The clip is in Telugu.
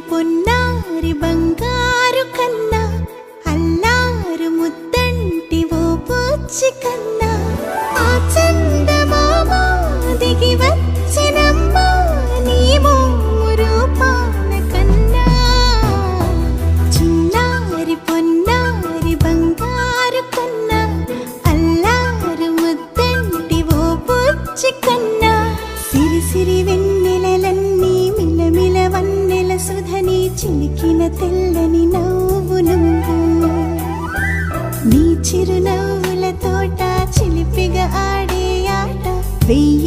పొన్నారి బంగారు కన్నా అల్లారు ముద్దంటి ఓ పూచి కన్నా ఆ చందమామ దిగి వచ్చినమ్మా నీ రూపాన కన్నా చిన్నారి పొన్నారి బంగారు కన్నా అల్లారు ముద్దంటి ఓ పూచి కన్నా సిరి సిరి వెన్నెలలన్నీ మిలమిల వన్నెల సుధని చిలికిన తెల్లని నవ్వు నువ్వు నీ చిరునవ్వుల తోట చిలిపిగా ఆడే ఆట వెయ్యి